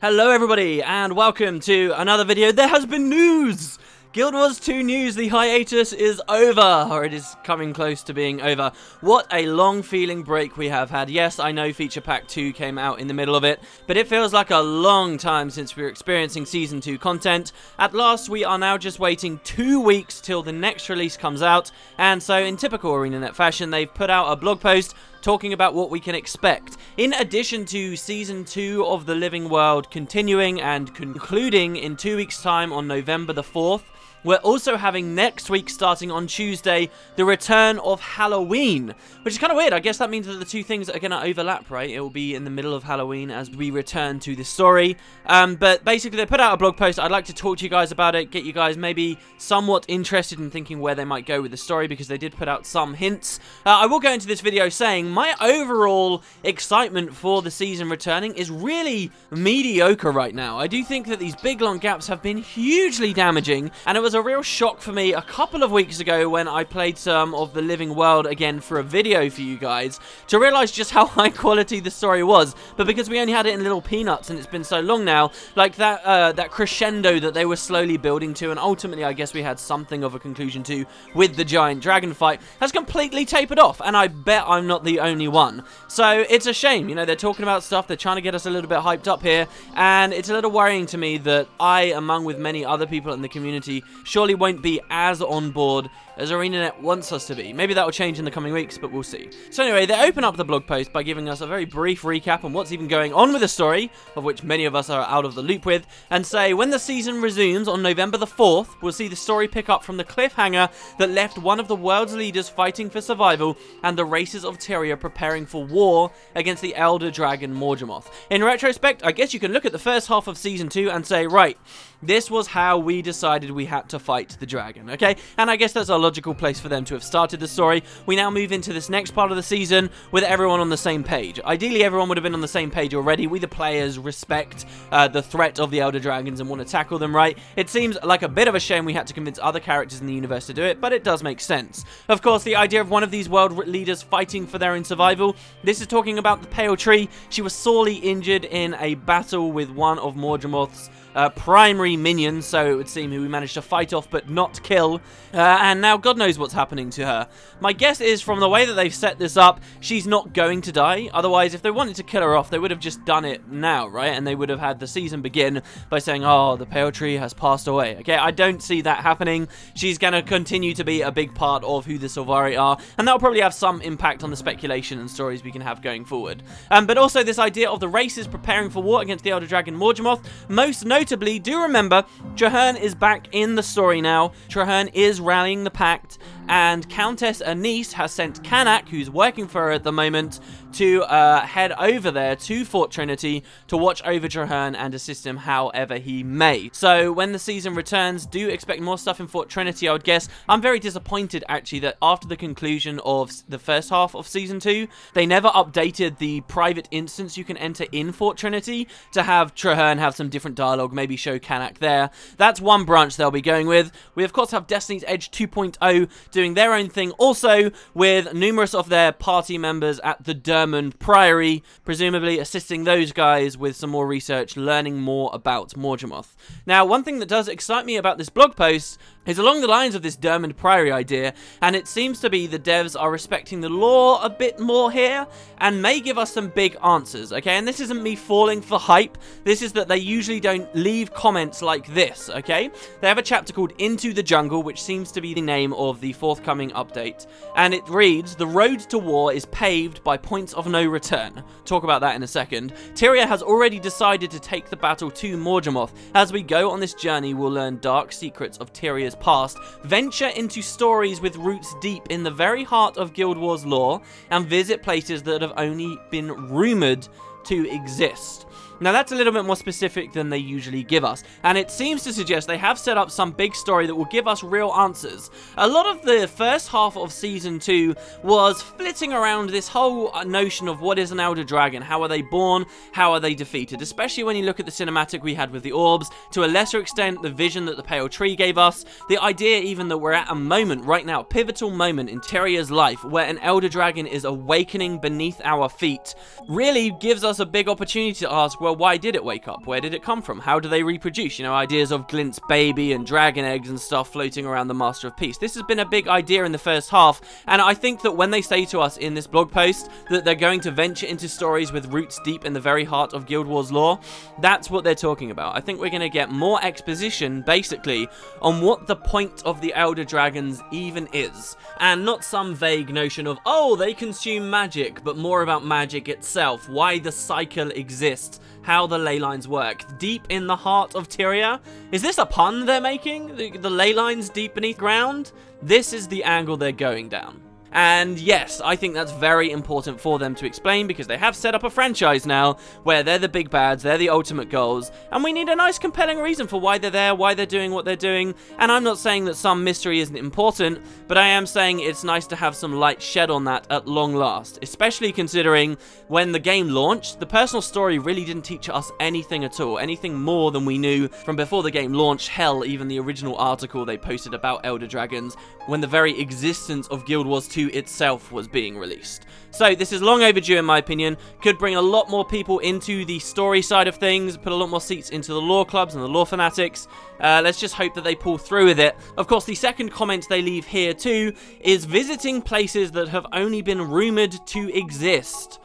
Hello everybody, and welcome to another video. There has been news! Guild Wars 2 news, the hiatus is over, or it is coming close to being over. What a long feeling break we have had. Yes, I know Feature Pack 2 came out in the middle of it, but it feels like a long time since we were experiencing Season 2 content. At last, we are now just waiting 2 weeks till the next release comes out, and so in typical arenanet fashion, they've put out a blog post talking about what we can expect. In addition to Season 2 of the Living World continuing and concluding in 2 weeks' time on November the 4th, we're also having next week, starting on Tuesday, the return of Halloween, which is kind of weird. I guess that means that the two things are going to overlap, right? It will be in the middle of Halloween as we return to the story. But basically, they put out a blog post. I'd like to talk to you guys about it, get you guys maybe somewhat interested in thinking where they might go with the story, because they did put out some hints. I will go into this video saying my overall excitement for the season returning is really mediocre right now. I do think that these big long gaps have been hugely damaging, and it was a real shock for me a couple of weeks ago when I played some of the Living World again for a video for you guys to realize just how high quality the story was. But because we only had it in little peanuts and it's been so long now, like that crescendo that they were slowly building to, and ultimately I guess we had something of a conclusion to with the giant dragon fight, has completely tapered off, and I bet I'm not the only one. So it's a shame, you know, they're talking about stuff, they're trying to get us a little bit hyped up here, and it's a little worrying to me that I, among with many other people in the community, surely won't be as on board as arenanet wants us to be. Maybe that will change in the coming weeks, but we'll see. So anyway, they open up the blog post by giving us a very brief recap on what's even going on with the story, of which many of us are out of the loop with, and say when the season resumes on November the 4th, we'll see the story pick up from the cliffhanger that left one of the world's leaders fighting for survival and the races of Tyria preparing for war against the elder dragon Morgemoth. In retrospect, I guess you can look at the first half of Season 2 and say, right, this was how we decided we had to fight the dragon, okay? And I guess that's a logical place for them to have started the story. We now move into this next part of the season with everyone on the same page. Ideally, everyone would have been on the same page already. We, the players, respect the threat of the elder dragons and want to tackle them, right? It seems like a bit of a shame we had to convince other characters in the universe to do it, but it does make sense. Of course, the idea of one of these world leaders fighting for their own survival, this is talking about the Pale Tree. She was sorely injured in a battle with one of Morgemoth's primary minions, so it would seem, who we managed to fight off but not kill, and now God knows what's happening to her. My guess is, from the way that they've set this up, she's not going to die. Otherwise, if they wanted to kill her off, they would have just done it now, right? And they would have had the season begin by saying, oh, the Pale Tree has passed away. Okay, I don't see that happening. She's going to continue to be a big part of who the Sylvari are, and that'll probably have some impact on the speculation and stories we can have going forward. But also this idea of the races preparing for war against the elder dragon Morgemoth. Most notably, do remember, Traherne is back in the story now. Traherne is rallying the Pact, and Countess Anise has sent Kanak, who's working for her at the moment, to head over there to Fort Trinity to watch over Traherne and assist him however he may. So when the season returns, do expect more stuff in Fort Trinity, I would guess. I'm very disappointed, actually, that after the conclusion of the first half of Season 2, they never updated the private instance you can enter in Fort Trinity to have Traherne have some different dialogue, maybe show Kanak there. That's one branch they'll be going with. We, of course, have Destiny's Edge 2.0 doing their own thing, also with numerous of their party members at the Dermond Priory, presumably assisting those guys with some more research, learning more about Morgemoth. Now, one thing that does excite me about this blog post is along the lines of this Dermond Priory idea, and it seems to be the devs are respecting the law a bit more here, and may give us some big answers, okay? And this isn't me falling for hype, this is that they usually don't leave comments like this, okay? They have a chapter called Into the Jungle, which seems to be the name of the forthcoming update, and it reads, the road to war is paved by points of no return. Talk about that in a second. Tyria has already decided to take the battle to Morgemoth. As we go on this journey, we'll learn dark secrets of Tyria's past, venture into stories with roots deep in the very heart of Guild Wars lore, and visit places that have only been rumoured to exist. Now that's a little bit more specific than they usually give us, and it seems to suggest they have set up some big story that will give us real answers. A lot of the first half of Season 2 was flitting around this whole notion of what is an Elder Dragon, how are they born, how are they defeated, especially when you look at the cinematic we had with the orbs, to a lesser extent the vision that the Pale Tree gave us, the idea even that we're at a moment right now, a pivotal moment in Tyria's life, where an Elder Dragon is awakening beneath our feet, really gives us us a big opportunity to ask, well, why did it wake up? Where did it come from? How do they reproduce? You know, ideas of Glint's baby and dragon eggs and stuff floating around the Master of Peace. This has been a big idea in the first half, and I think that when they say to us in this blog post that they're going to venture into stories with roots deep in the very heart of Guild Wars lore, that's what they're talking about. I think we're going to get more exposition, basically, on what the point of the Elder Dragons even is, and not some vague notion of, oh, they consume magic, but more about magic itself, why the cycle exists, how the ley lines work, deep in the heart of Tyria. Is this a pun they're making? The ley lines deep beneath ground? This is the angle they're going down. And yes, I think that's very important for them to explain, because they have set up a franchise now where they're the big bads, they're the ultimate goals, and we need a nice compelling reason for why they're there, why they're doing what they're doing. And I'm not saying that some mystery isn't important, but I am saying it's nice to have some light shed on that at long last, especially considering when the game launched, the personal story really didn't teach us anything at all, anything more than we knew from before the game launched. Hell, even the original article they posted about Elder Dragons, when the very existence of Guild Wars 2 itself was being released. So this is long overdue in my opinion, could bring a lot more people into the story side of things, put a lot more seats into the lore clubs and the lore fanatics. Let's just hope that they pull through with it. Of course, the second comment they leave here too is visiting places that have only been rumoured to exist.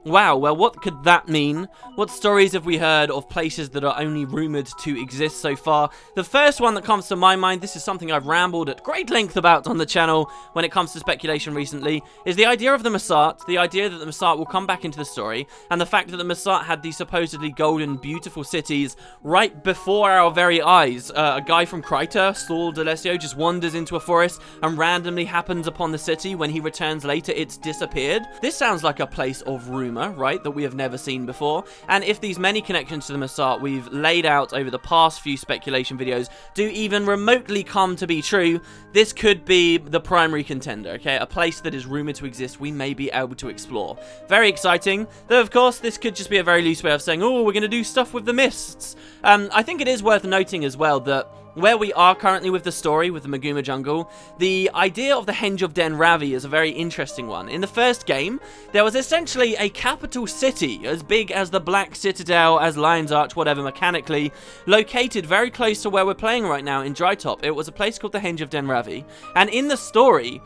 Wow, well, what could that mean? What stories have we heard of places that are only rumoured to exist so far? The first one that comes to my mind, this is something I've rambled at great length about on the channel when it comes to speculation recently, is the idea of the Massart, the idea that the Massart will come back into the story, and the fact that the Massart had these supposedly golden, beautiful cities right before our very eyes. A guy from Kryta, Saul D'Alessio, just wanders into a forest and randomly happens upon the city. When he returns later, it's disappeared. This sounds like a place of rumour, right, that we have never seen before. And if these many connections to the Massart we've laid out over the past few speculation videos do even remotely come to be true, this could be the primary contender, okay? A place that is rumored to exist we may be able to explore. Very exciting, though of course this could just be a very loose way of saying, oh, we're going to do stuff with the mists. I think it is worth noting as well that where we are currently with the story, with the Maguma jungle, the idea of the Henge of Den Ravi is a very interesting one. In the first game, there was essentially a capital city, as big as the Black Citadel, as Lion's Arch, whatever, mechanically, located very close to where we're playing right now in Drytop. It was a place called the Henge of Den Ravi, and in the story,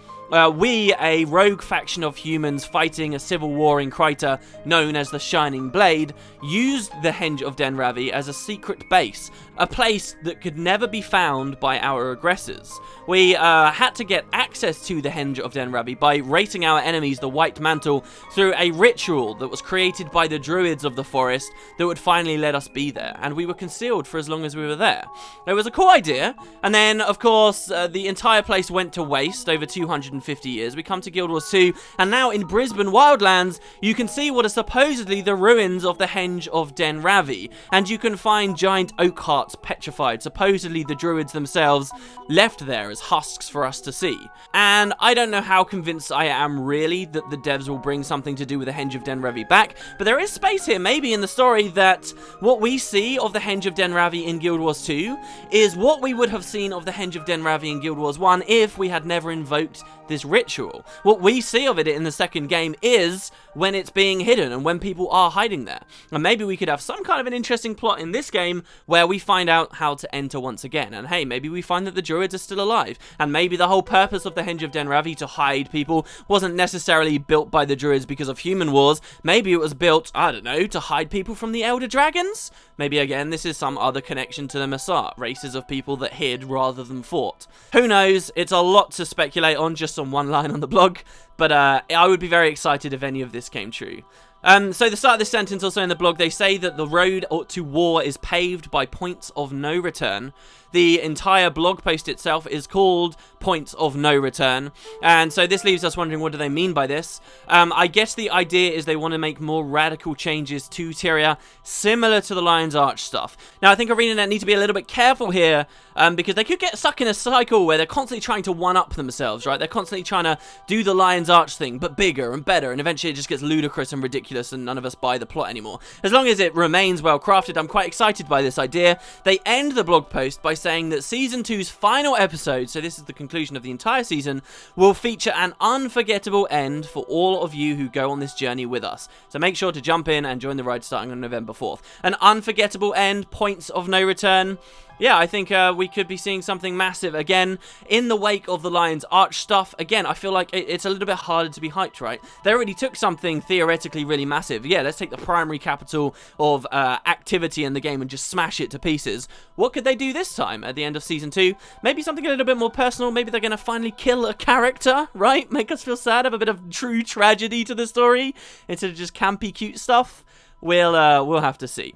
we, a rogue faction of humans fighting a civil war in Kryta known as the Shining Blade, used the Henge of Den Ravi as a secret base, a place that could never be found by our aggressors. We had to get access to the Henge of Den Ravi by rating our enemies the White Mantle through a ritual that was created by the druids of the forest that would finally let us be there, and we were concealed for as long as we were there. It was a cool idea, and then, of course, the entire place went to waste over 250 years. We come to Guild Wars 2, and now in Brisbane Wildlands, you can see what are supposedly the ruins of the Henge of Den Ravi, and you can find giant oak hearts petrified, supposedly the druids themselves left there as husks for us to see. And I don't know how convinced I am really that the devs will bring something to do with the Henge of Den Ravi back, but there is space here maybe in the story that what we see of the Henge of Den Ravi in Guild Wars 2 is what we would have seen of the Henge of Den Ravi in Guild Wars 1 if we had never invoked this ritual. What we see of it in the second game is when it's being hidden and when people are hiding there. And maybe we could have some kind of an interesting plot in this game where we find out how to enter once again. And hey, maybe we find that the druids are still alive. And maybe the whole purpose of the Henge of Den Ravi to hide people wasn't necessarily built by the druids because of human wars. Maybe it was built, I don't know, to hide people from the Elder Dragons? Maybe again, this is some other connection to the Massart, races of people that hid rather than fought. Who knows? It's a lot to speculate on just on one line on the blog, but I would be very excited if any of this came true. So the start of this sentence also in the blog, they say that the road to war is paved by points of no return. The entire blog post itself is called Points of No Return, and so this leaves us wondering, what do they mean by this? I guess the idea is they want to make more radical changes to Tyria, similar to the Lion's Arch stuff. Now, I think arenanet need to be a little bit careful here, because they could get stuck in a cycle where they're constantly trying to one-up themselves, right? They're constantly trying to do the Lion's Arch thing, but bigger and better, and eventually it just gets ludicrous and ridiculous. ridiculous and none of us buy the plot anymore. As long as it remains well crafted, I'm quite excited by this idea. They end the blog post by saying that Season 2's final episode, so this is the conclusion of the entire season, will feature an unforgettable end for all of you who go on this journey with us. So make sure to jump in and join the ride starting on November 4th. An unforgettable end, points of no return. Yeah, I think we could be seeing something massive again in the wake of the Lion's Arch stuff. Again, I feel like it's a little bit harder to be hyped, right? They already took something theoretically really massive. Yeah, let's take the primary capital of activity in the game and just smash it to pieces. What could they do this time at the end of Season 2? Maybe something a little bit more personal. Maybe they're going to finally kill a character, right? Make us feel sad, have a bit of true tragedy to the story instead of just campy, cute stuff. We'll have to see.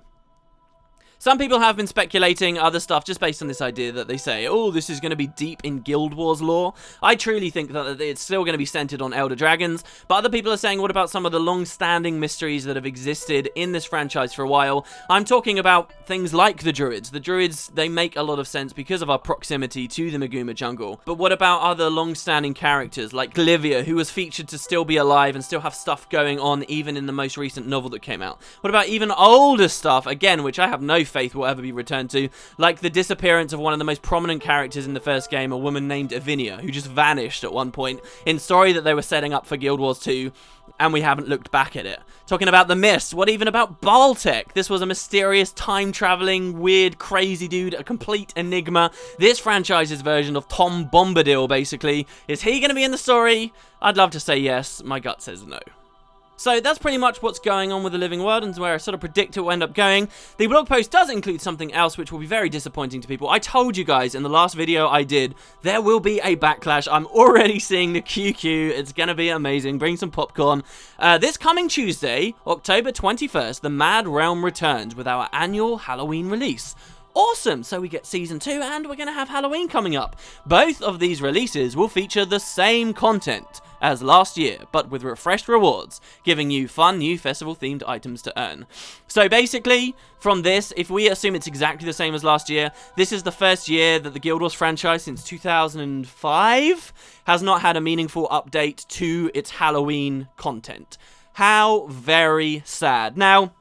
Some people have been speculating other stuff just based on this idea that they say, oh, this is going to be deep in Guild Wars lore. I truly think that it's still going to be centered on Elder Dragons, but other people are saying, what about some of the long-standing mysteries that have existed in this franchise for a while? I'm talking about things like the Druids. The Druids, they make a lot of sense because of our proximity to the Maguma jungle. But what about other long-standing characters like Livia, who was featured to still be alive and still have stuff going on even in the most recent novel that came out? What about even older stuff, again, which I have no faith will ever be returned to, like the disappearance of one of the most prominent characters in the first game, a woman named Avinia, who just vanished at one point in story that they were setting up for Guild Wars 2, and we haven't looked back at it. Talking about the Mist, what even about Baltic? This was a mysterious, time-traveling, weird, crazy dude, a complete enigma. This franchise's version of Tom Bombadil, basically. Is he going to be in the story? I'd love to say yes. My gut says no. So that's pretty much what's going on with the Living World and where I sort of predict it will end up going. The blog post does include something else which will be very disappointing to people. I told you guys in the last video I did, there will be a backlash. I'm already seeing the QQ. It's going to be amazing. Bring some popcorn. This coming Tuesday, October 21st, the Mad Realm returns with our annual Halloween release. Awesome! So we get Season 2 and we're going to have Halloween coming up. Both of these releases will feature the same content as last year, but with refreshed rewards, giving you fun new festival-themed items to earn. So basically, from this, if we assume it's exactly the same as last year, this is the first year that the Guild Wars franchise since 2005 has not had a meaningful update to its Halloween content. How very sad. Now,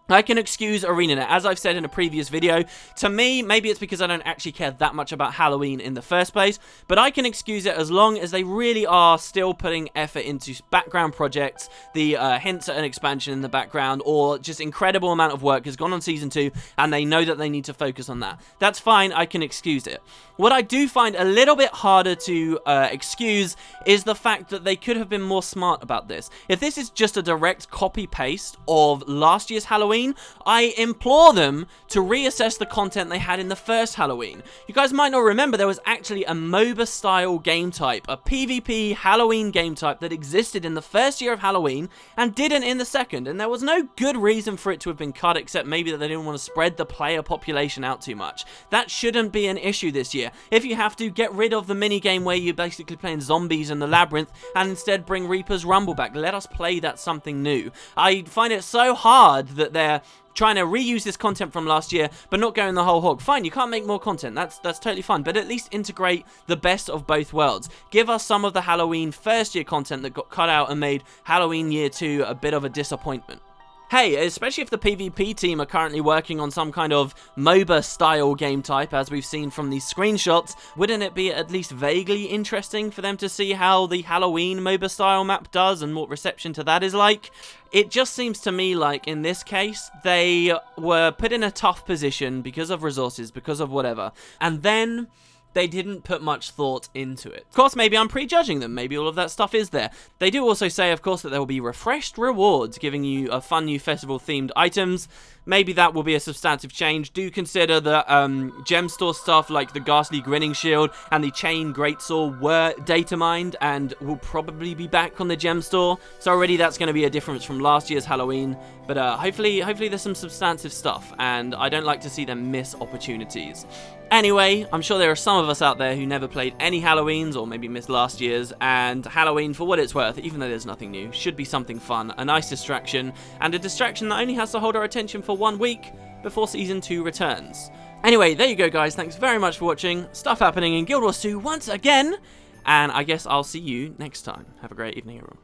I can excuse arenanet, as I've said in a previous video. To me, maybe it's because I don't actually care that much about Halloween in the first place, but I can excuse it as long as they really are still putting effort into background projects, the hints at an expansion in the background, or just incredible amount of work has gone on Season 2, and they know that they need to focus on that. That's fine, I can excuse it. What I do find a little bit harder to excuse is the fact that they could have been more smart about this. If this is just a direct copy-paste of last year's Halloween, I implore them to reassess the content they had in the first Halloween. You guys might not remember there was actually a MOBA-style game type, a PvP Halloween game type that existed in the first year of Halloween and didn't in the second, and there was no good reason for it to have been cut except maybe that they didn't want to spread the player population out too much. That shouldn't be an issue this year. If you have to, get rid of the minigame where you're basically playing zombies in the labyrinth and instead bring Reaper's Rumble back. Let us play that something new. I find it so hard that they're trying to reuse this content from last year, but not going the whole hog. Fine, you can't make more content. That's totally fine, but at least integrate the best of both worlds. Give us some of the Halloween first year content that got cut out and made Halloween year 2 a bit of a disappointment. Hey, especially if the PvP team are currently working on some kind of MOBA-style game type, as we've seen from these screenshots, wouldn't it be at least vaguely interesting for them to see how the Halloween MOBA-style map does and what reception to that is like? It just seems to me like, in this case, they were put in a tough position because of resources, because of whatever, and then they didn't put much thought into it. Of course, maybe I'm prejudging them. Maybe all of that stuff is there. They do also say, of course, that there will be refreshed rewards, giving you a fun new festival-themed items. Maybe that will be a substantive change. Do consider the gem store stuff like the Ghastly Grinning Shield and the Chain Greatsword were data mined and will probably be back on the gem store. So already that's going to be a difference from last year's Halloween. But hopefully there's some substantive stuff, and I don't like to see them miss opportunities. Anyway, I'm sure there are some of us out there who never played any Halloweens or maybe missed last year's, and Halloween, for what it's worth, even though there's nothing new, should be something fun, a nice distraction, and a distraction that only has to hold our attention for 1 week before Season 2 returns. Anyway, there you go guys, thanks very much for watching. Stuff happening in Guild Wars 2 once again, and I guess I'll see you next time. Have a great evening everyone.